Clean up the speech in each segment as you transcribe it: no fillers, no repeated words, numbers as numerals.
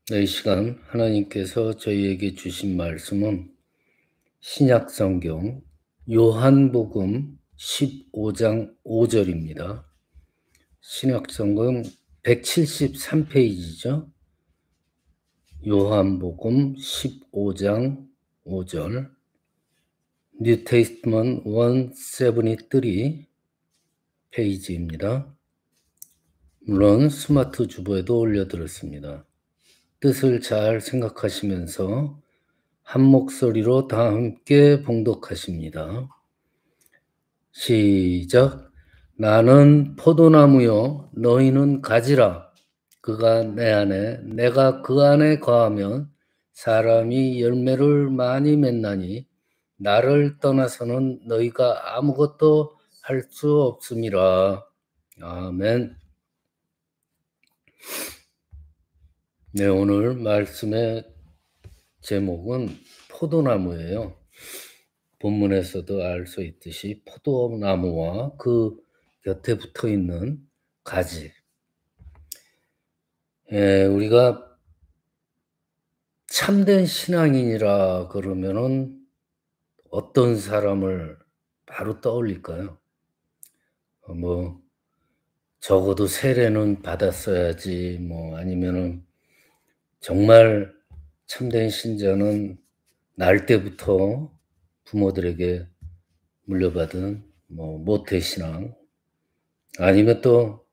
네, 이 시간 하나님께서 저희에게 주신 말씀은 신약 성경 요한복음 15장 5절입니다. 신약 성경 173페이지죠. 요한복음 15장 5절. 뉴 테이스트먼 173 페이지입니다. 물론 스마트 주보에도 올려드렸습니다. 뜻을 잘 생각하시면서 한 목소리로 다 함께 봉독하십니다. 시작. 나는 포도나무요 너희는 가지라. 그가 내 안에 내가 그 안에 거하면 사람이 열매를 많이 맺나니 나를 떠나서는 너희가 아무것도 할 수 없음이라. 아멘. 네, 오늘 말씀의 제목은 포도나무예요. 본문에서도 알 수 있듯이 포도나무와 그 곁에 붙어 있는 가지. 우리가 참된 신앙인이라 그러면은 어떤 사람을 바로 떠올릴까요? 뭐 적어도 세례는 받았어야지, 뭐 아니면은 정말 참된 신자는 날 때부터 부모들에게 물려받은 뭐 모태신앙, 아니면 또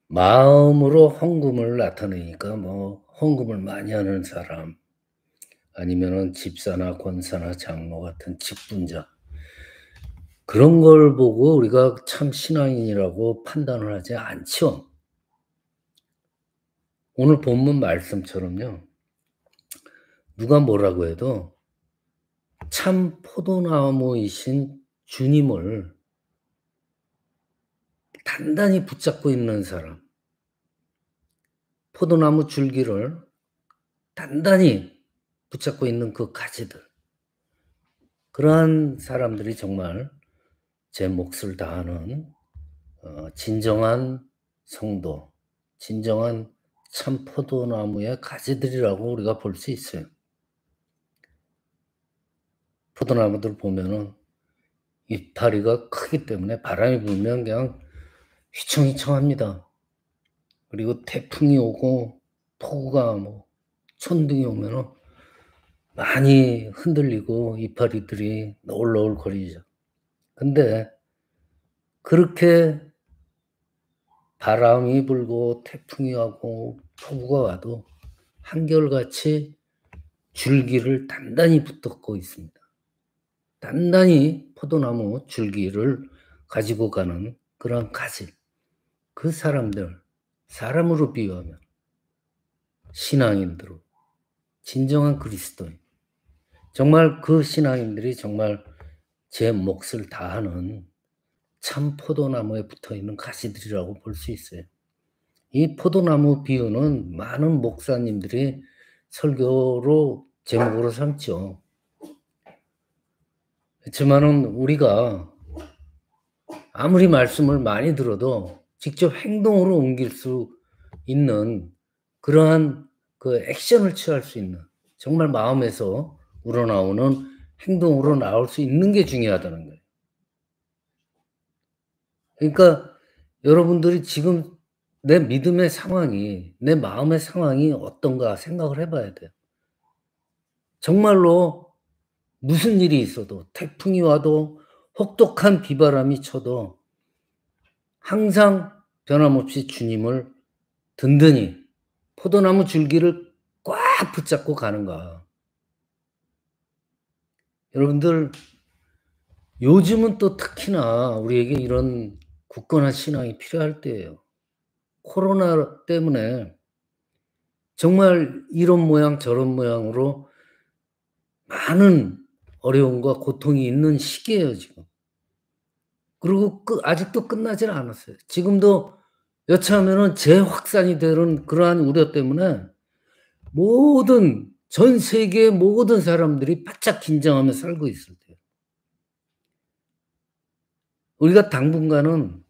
마음으로 헌금을 나타내니까 뭐 헌금을 많이 하는 사람, 아니면은 집사나 권사나 장로 같은 직분자, 그런 걸 보고 우리가 참 신앙인이라고 판단을 하지 않죠. 오늘 본문 말씀처럼요, 누가 뭐라고 해도 참 포도나무이신 주님을 단단히 붙잡고 있는 사람, 포도나무 줄기를 단단히 붙잡고 있는 그 가지들, 그러한 사람들이 정말 제 몫을 다하는 진정한 성도, 진정한 참 포도나무의 가지들이라고 우리가 볼 수 있어요. 포도나무들 보면은 이파리가 크기 때문에 바람이 불면 그냥 휘청휘청합니다. 그리고 태풍이 오고 폭우가 뭐 천둥이 오면은 많이 흔들리고 이파리들이 너울너울거리죠. 근데 그렇게 바람이 불고 태풍이 와고 폭우가 와도 한결같이 줄기를 단단히 붙잡고 있습니다. 단단히 포도나무 줄기를 가지고 가는 그런 가지. 그 사람들, 사람으로 비유하면 신앙인들로, 진정한 그리스도인. 정말 그 신앙인들이 정말 제 몫을 다하는 참 포도나무에 붙어있는 가지들이라고 볼 수 있어요. 이 포도나무 비유는 많은 목사님들이 설교로 제목으로 삼죠. 그렇지만은 우리가 아무리 말씀을 많이 들어도 직접 행동으로 옮길 수 있는 그러한 그 액션을 취할 수 있는, 정말 마음에서 우러나오는 행동으로 나올 수 있는 게 중요하다는 거예요. 그러니까 여러분들이 지금 내 믿음의 상황이, 내 마음의 상황이 어떤가 생각을 해 봐야 돼요. 정말로 무슨 일이 있어도, 태풍이 와도 혹독한 비바람이 쳐도 항상 변함없이 주님을 든든히 포도나무 줄기를 꽉 붙잡고 가는가. 여러분들, 요즘은 또 특히나 우리에게 이런 굳건한 신앙이 필요할 때예요. 코로나 때문에 정말 이런 모양 저런 모양으로 많은 어려움과 고통이 있는 시기예요, 지금. 그리고 아직도 끝나지는 않았어요. 지금도 여차하면은 재확산이 되는 그러한 우려 때문에 전 세계의 모든 사람들이 바짝 긴장하며 살고 있을 때예요. 우리가 당분간은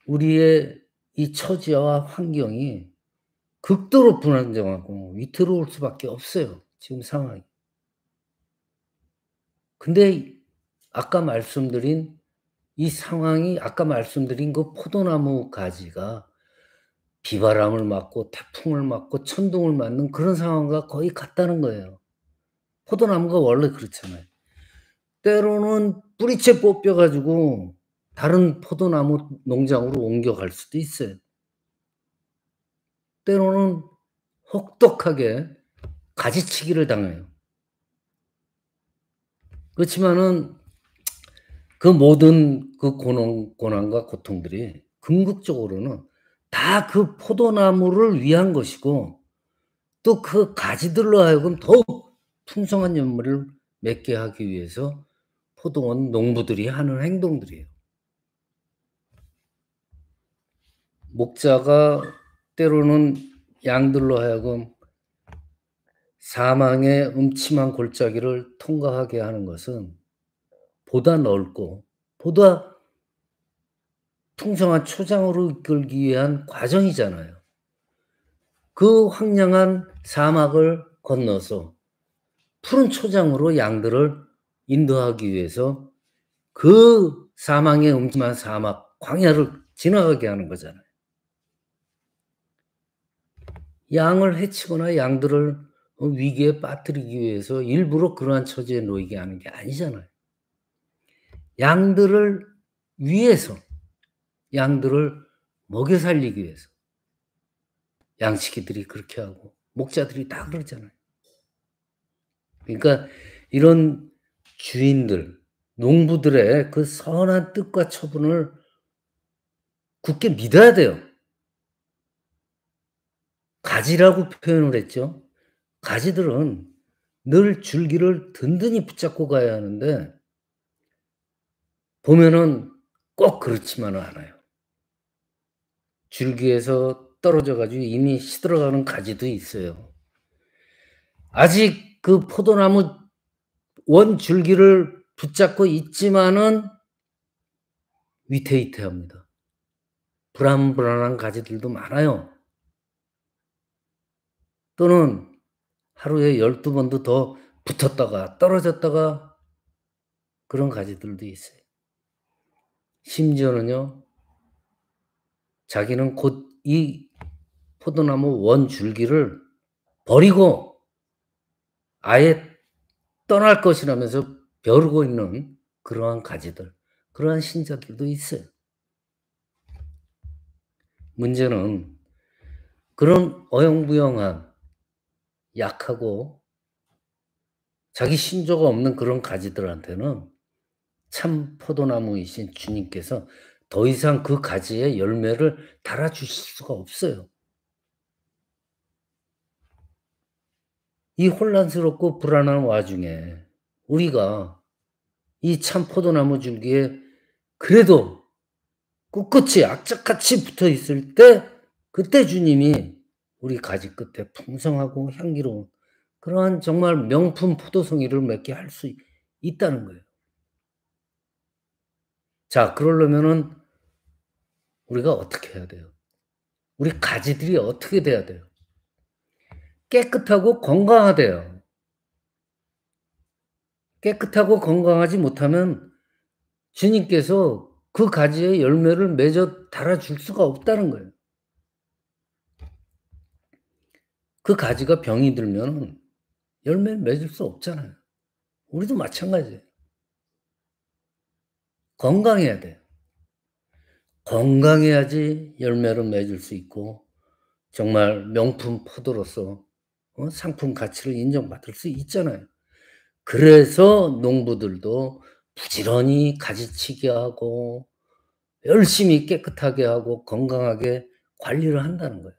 우리의 이 처지와 환경이 극도로 불안정하고 위태로울 수밖에 없어요, 지금 상황이. 근데 아까 말씀드린 이 상황이 아까 말씀드린 그 포도나무 가지가 비바람을 맞고 태풍을 맞고 천둥을 맞는 그런 상황과 거의 같다는 거예요. 포도나무가 원래 그렇잖아요. 때로는 뿌리채 뽑혀 가지고 다른 포도나무 농장으로 옮겨갈 수도 있어요. 때로는 혹독하게 가지치기를 당해요. 그렇지만은 그 모든 그 고난과 고통들이 궁극적으로는 다 그 포도나무를 위한 것이고 또 그 가지들로 하여금 더욱 풍성한 열매를 맺게 하기 위해서 포도원 농부들이 하는 행동들이에요. 목자가 때로는 양들로 하여금 사망의 음침한 골짜기를 통과하게 하는 것은 보다 넓고 보다 풍성한 초장으로 이끌기 위한 과정이잖아요. 그 황량한 사막을 건너서 푸른 초장으로 양들을 인도하기 위해서 그 사망의 음침한 사막 광야를 지나가게 하는 거잖아요. 양을 해치거나 양들을 위기에 빠뜨리기 위해서 일부러 그러한 처지에 놓이게 하는 게 아니잖아요. 양들을 위해서, 양들을 먹여 살리기 위해서 양치기들이 그렇게 하고 목자들이 다 그러잖아요. 그러니까 이런 주인들, 농부들의 그 선한 뜻과 처분을 굳게 믿어야 돼요. 가지라고 표현을 했죠. 가지들은 늘 줄기를 든든히 붙잡고 가야 하는데 보면은 꼭 그렇지만은 않아요. 줄기에서 떨어져 가지고 이미 시들어가는 가지도 있어요. 아직 그 포도나무 원 줄기를 붙잡고 있지만은 위태위태합니다. 불안불안한 가지들도 많아요. 또는 하루에 12번도 더 붙었다가 떨어졌다가 그런 가지들도 있어요. 심지어는요. 자기는 곧 이 포도나무 원 줄기를 버리고 아예 떠날 것이라면서 벼르고 있는 그러한 가지들, 그러한 신자들도 있어요. 문제는 그런 어영부영한 약하고 자기 신조가 없는 그런 가지들한테는 참 포도나무이신 주님께서 더 이상 그 가지에 열매를 달아 주실 수가 없어요. 이 혼란스럽고 불안한 와중에 우리가 이 참 포도나무 줄기에 그래도 꿋꿋이 악착같이 붙어 있을 때 그때 주님이 우리 가지 끝에 풍성하고 향기로운 그러한 정말 명품 포도송이를 맺게 할 수 있다는 거예요. 자, 그러려면은 우리가 어떻게 해야 돼요? 우리 가지들이 어떻게 돼야 돼요? 깨끗하고 건강하대요. 깨끗하고 건강하지 못하면 주님께서 그 가지에 열매를 맺어 달아줄 수가 없다는 거예요. 그 가지가 병이 들면은 열매를 맺을 수 없잖아요. 우리도 마찬가지예요. 건강해야 돼요. 건강해야지 열매를 맺을 수 있고 정말 명품 포도로서 상품 가치를 인정받을 수 있잖아요. 그래서 농부들도 부지런히 가지치기 하고 열심히 깨끗하게 하고 건강하게 관리를 한다는 거예요.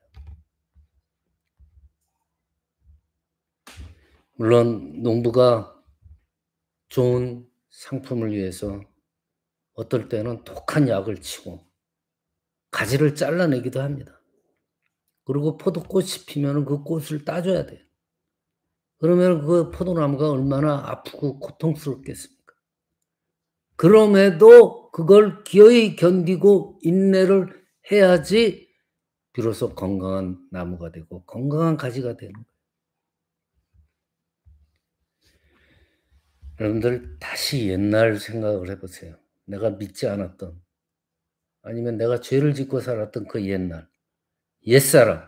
물론 농부가 좋은 상품을 위해서 어떨 때는 독한 약을 치고 가지를 잘라내기도 합니다. 그리고 포도꽃이 피면은 그 꽃을 따줘야 돼요. 그러면 그 포도나무가 얼마나 아프고 고통스럽겠습니까? 그럼에도 그걸 기어이 견디고 인내를 해야지 비로소 건강한 나무가 되고 건강한 가지가 되는 거예요. 여러분들 다시 옛날 생각을 해 보세요. 내가 믿지 않았던 아니면 내가 죄를 짓고 살았던 그 옛날, 옛사람.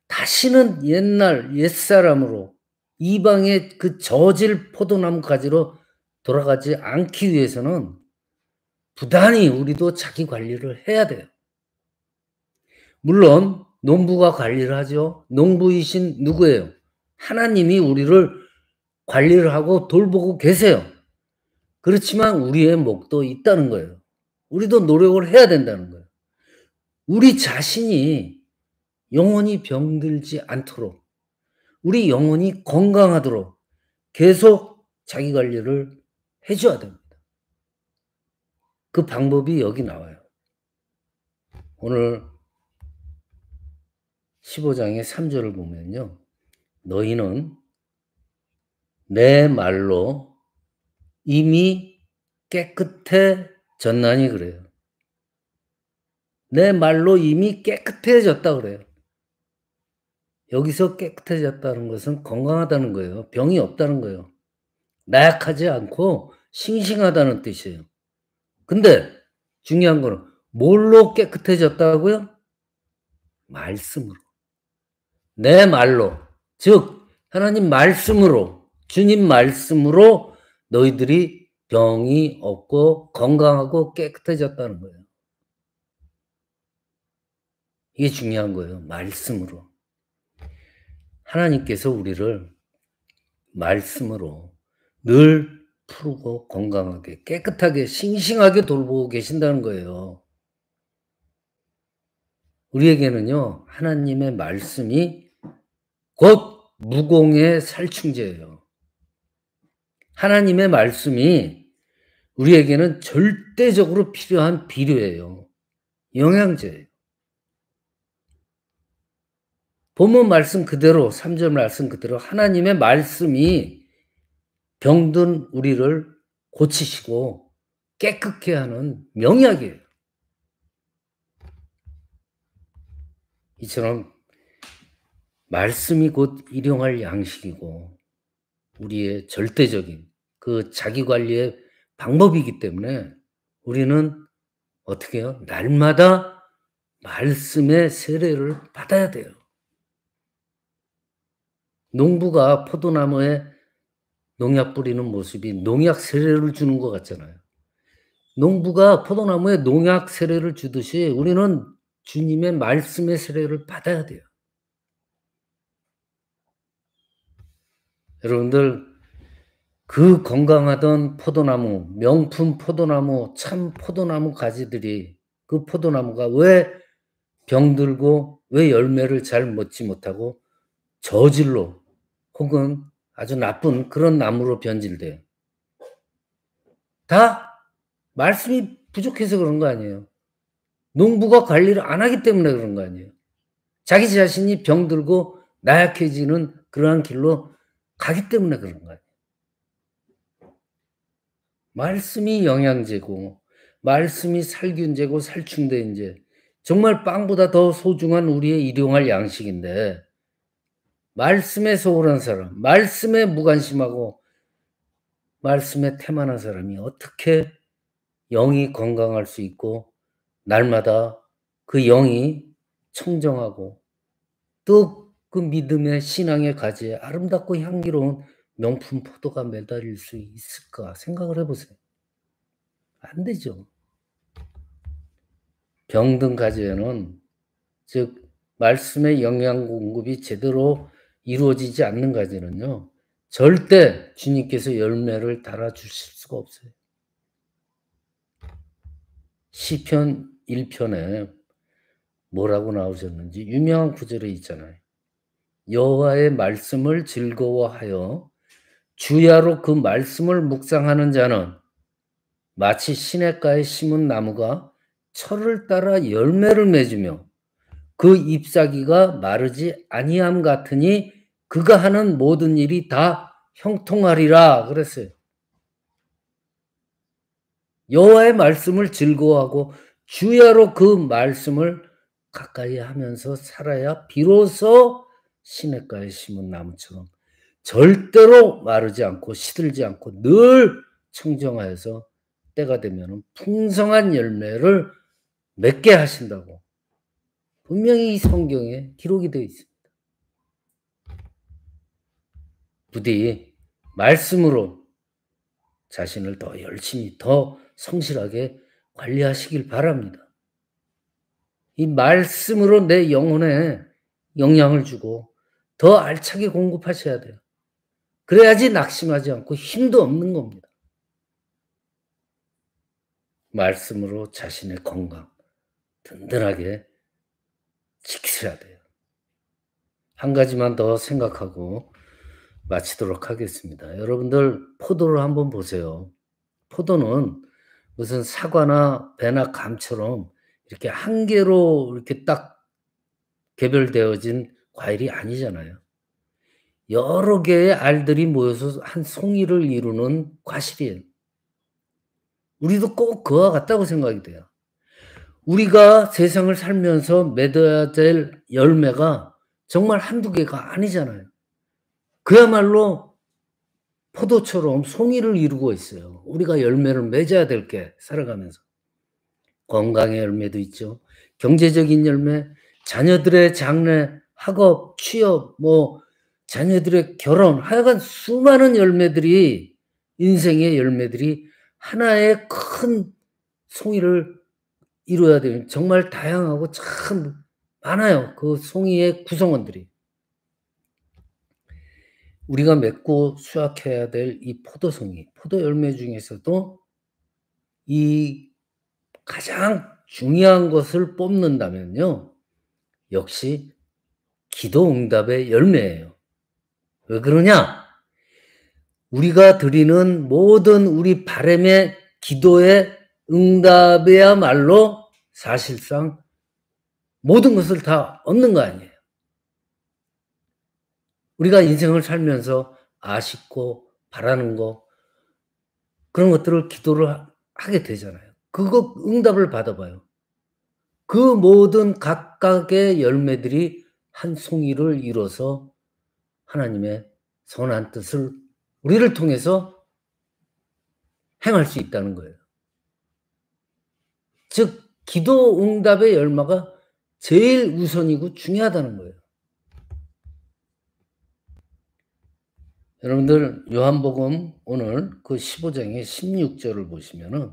다시는 옛날 옛사람으로 이방의 그 저질 포도나무 가지로 돌아가지 않기 위해서는 부단히 우리도 자기 관리를 해야 돼요. 물론 농부가 관리를 하죠. 농부이신 누구예요? 하나님이 우리를 관리를 하고 돌보고 계세요. 그렇지만 우리의 몫도 있다는 거예요. 우리도 노력을 해야 된다는 거예요. 우리 자신이 영원히 병들지 않도록 우리 영혼이 건강하도록 계속 자기 관리를 해 줘야 됩니다. 그 방법이 여기 나와요. 오늘 15장의 3절을 보면요. 너희는 내 말로 이미 깨끗해졌나니 그래요. 내 말로 이미 깨끗해졌다 그래요. 여기서 깨끗해졌다는 것은 건강하다는 거예요. 병이 없다는 거예요. 나약하지 않고 싱싱하다는 뜻이에요. 근데 중요한 거는 뭘로 깨끗해졌다고요? 말씀으로. 내 말로. 즉 하나님 말씀으로, 주님 말씀으로 너희들이 병이 없고 건강하고 깨끗해졌다는 거예요. 이게 중요한 거예요. 말씀으로. 하나님께서 우리를 말씀으로 늘 푸르고 건강하게 깨끗하게 싱싱하게 돌보고 계신다는 거예요. 우리에게는요. 하나님의 말씀이 곧 무공의 살충제예요. 하나님의 말씀이 우리에게는 절대적으로 필요한 비료예요. 영양제예요. 본문 말씀 그대로 3절 말씀 그대로 하나님의 말씀이 병든 우리를 고치시고 깨끗게 하는 명약이에요. 이처럼 말씀이 곧 일용할 양식이고 우리의 절대적인 그 자기 관리의 방법이기 때문에 우리는 어떻게 해요? 날마다 말씀의 세례를 받아야 돼요. 농부가 포도나무에 농약 뿌리는 모습이 농약 세례를 주는 것 같잖아요. 농부가 포도나무에 농약 세례를 주듯이 우리는 주님의 말씀의 세례를 받아야 돼요. 여러분들 그 건강하던 포도나무, 명품 포도나무, 참 포도나무 가지들이 그 포도나무가 왜 병들고 왜 열매를 잘 맺지 못하고 저질로 혹은 아주 나쁜 그런 나무로 변질돼요. 다 말씀이 부족해서 그런 거 아니에요. 농부가 관리를 안 하기 때문에 그런 거 아니에요. 자기 자신이 병들고 나약해지는 그러한 길로 가기 때문에 그런 거예요. 말씀이 영양제고 말씀이 살균제고 살충제인제 정말 빵보다 더 소중한 우리의 일용할 양식인데 말씀에 소홀한 사람, 말씀에 무관심하고 말씀에 태만한 사람이 어떻게 영이 건강할 수 있고 날마다 그 영이 청정하고 또 그 믿음의 신앙의 가지에 아름답고 향기로운 명품 포도가 매달릴 수 있을까 생각을 해 보세요. 안 되죠. 병든 가지에는 즉 말씀의 영양 공급이 제대로 이루어지지 않는 가지는요. 절대 주님께서 열매를 달아 주실 수가 없어요. 시편 1편에 뭐라고 나오셨는지 유명한 구절이 있잖아요. 여호와의 말씀을 즐거워하여 주야로 그 말씀을 묵상하는 자는 마치 시냇가에 심은 나무가 철을 따라 열매를 맺으며 그 잎사귀가 마르지 아니함 같으니 그가 하는 모든 일이 다 형통하리라 그랬어요. 여호와의 말씀을 즐거워하고 주야로 그 말씀을 가까이 하면서 살아야 비로소 시냇가에 심은 나무처럼 절대로 마르지 않고 시들지 않고 늘 청정하여서 때가 되면은 풍성한 열매를 맺게 하신다고 분명히 이 성경에 기록이 되어 있습니다. 부디 말씀으로 자신을 더 열심히 더 성실하게 관리하시길 바랍니다. 이 말씀으로 내 영혼에 영향을 주고 더 알차게 공급하셔야 돼요. 그래야지 낙심하지 않고 힘도 없는 겁니다. 말씀으로 자신의 건강 든든하게 지키셔야 돼요. 한 가지만 더 생각하고 마치도록 하겠습니다. 여러분들 포도를 한번 보세요. 포도는 무슨 사과나 배나 감처럼 이렇게 한 개로 이렇게 딱 개별되어진 과일이 아니잖아요. 여러 개의 알들이 모여서 한 송이를 이루는 과실이에요. 우리도 꼭 그와 같다고 생각이 돼요. 우리가 세상을 살면서 맺어야 될 열매가 정말 한두 개가 아니잖아요. 그야말로 포도처럼 송이를 이루고 있어요. 우리가 열매를 맺어야 될 게 살아가면서. 건강의 열매도 있죠. 경제적인 열매, 자녀들의 장래, 학업, 취업, 뭐 자녀들의 결혼, 하여간 수많은 열매들이 인생의 열매들이 하나의 큰 송이를 이루어야 되는 정말 다양하고 참 많아요. 그 송이의 구성원들이. 우리가 맺고 수확해야 될 이 포도송이, 포도 열매 중에서도 이 가장 중요한 것을 뽑는다면요. 역시 기도 응답의 열매예요. 왜 그러냐? 우리가 드리는 모든 우리 바람의 기도의 응답이야말로 사실상 모든 것을 다 얻는 거 아니에요. 우리가 인생을 살면서 아쉽고 바라는 거 그런 것들을 기도를 하게 되잖아요. 그거 응답을 받아봐요. 그 모든 각각의 열매들이 한 송이를 이뤄서 하나님의 선한 뜻을 우리를 통해서 행할 수 있다는 거예요. 즉 기도 응답의 열매가 제일 우선이고 중요하다는 거예요. 여러분들 요한복음 오늘 그 15장의 16절을 보시면은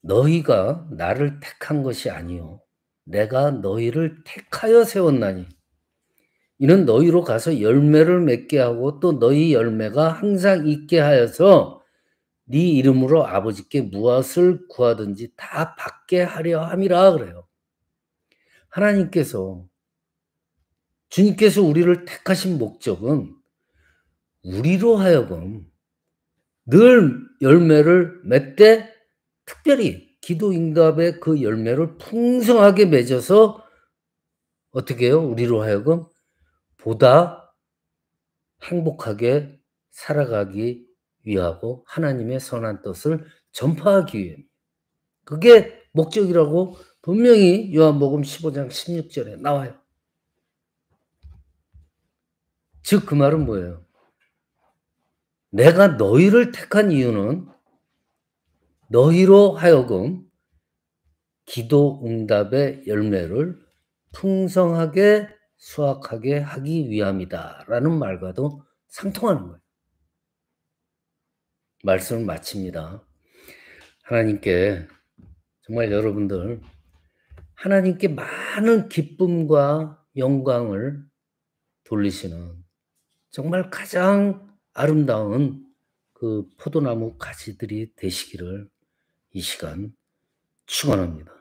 너희가 나를 택한 것이 아니요 내가 너희를 택하여 세웠나니 이는 너희로 가서 열매를 맺게 하고 또 너희 열매가 항상 있게 하여서 네 이름으로 아버지께 무엇을 구하든지 다 받게 하려 함이라 그래요. 하나님께서 주님께서 우리를 택하신 목적은 우리로 하여금 늘 열매를 맺되 특별히 기도 응답의 그 열매를 풍성하게 맺어서 어떻게 해요? 우리로 하여금 보다 행복하게 살아가기 위하고 하나님의 선한 뜻을 전파하기 위해 그게 목적이라고 분명히 요한복음 15장 16절에 나와요. 즉 그 말은 뭐예요? 내가 너희를 택한 이유는 너희로 하여금 기도 응답의 열매를 풍성하게 수확하게 하기 위함이다라는 말과도 상통하는 거예요. 말씀을 마칩니다. 하나님께 정말 여러분들 하나님께 많은 기쁨과 영광을 돌리시는 정말 가장 아름다운 그 포도나무 가지들이 되시기를 이 시간 축원합니다.